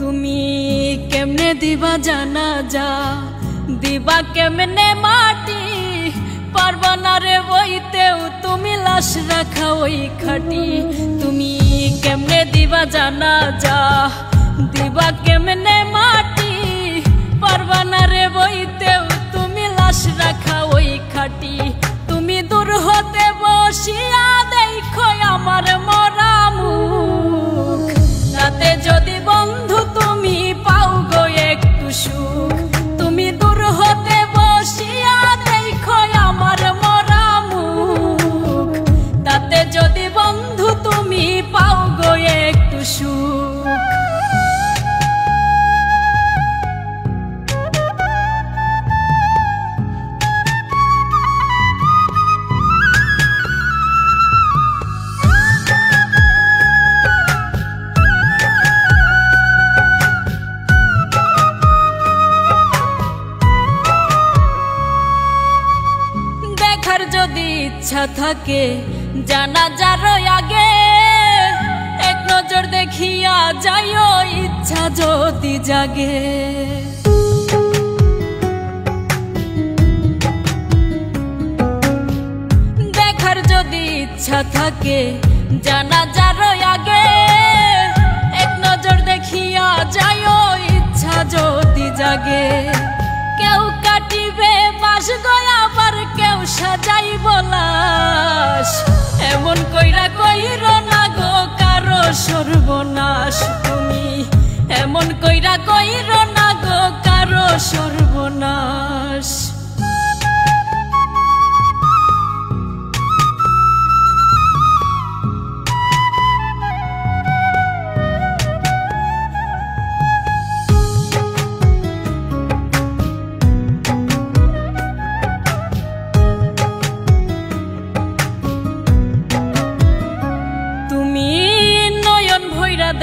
তুমি কেমনে দিবা জানা যা দিবা কেমনে মাটি পারবা না রে বইতেও তুমি লাশ রাখা ওই খাটি তুমি কেমনে দিবা জানা যা দিবা কেমনে মাটি পারবা না রে বইতেও তুমি লাশ রাখা ওই খাটি তুমি দূর হতে বসিয়া দেখো আমার মরা মুখ রাতে যদি বন্ধু তুমি পাও গো একটু সুখ তুমি দূর হতে বসিয়া দেখো আমার মরা মুখ তাতে যদি বন্ধু তুমি পাও গো একটু সুখ যদি ইচ্ছা থাকে জানা যার আগে এক নজর দেখিয়া যাইও ইচ্ছা যদি জাগে দেখার যদি ইচ্ছা থাকে জানা যার আগে এক নজর দেখিয়া যাইও ইচ্ছা যদি জাগে কেউ কাটিবে বাস গয়া আবার কেউ সাজাইব লাশ এমন কইরা কইর না গো কারো সর্বনাশ তুমি এমন কইরা কইর না গো কারো সর্বনাশ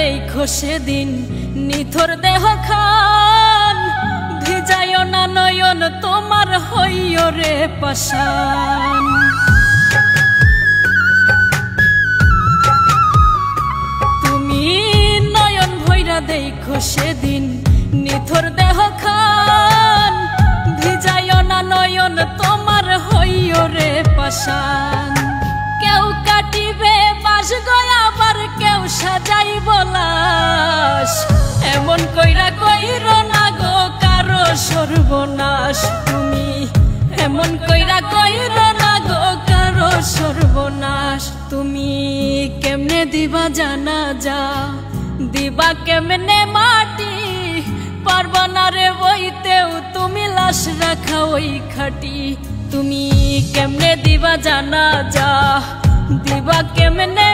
দেখো সেদিন নিথর দেহ খান ভিজায় না নয়ন তোমার হইও রে পাশান তুমি নয়ন ভৈরা দেখো সেদিন নিথর দেহ খান ভিজায় না নয়ন তোমার হইও রে পাশান কেউ কাটিবে বাস গয়া আবার কেউ সাজাইব লাশ এমন কইরা কইর না গো কারো সর্বনাশ তুমি এমন কইরা কইর না গো কারো সর্বনাশ তুমি কেমনে দিবা জানা যা দিবা কেমনে মাটি পারবা না রে বইতেও তুমি লাশ রাখা ওই খাটি তুমি কেমনে দিবা জানা যা দিবা কেমনে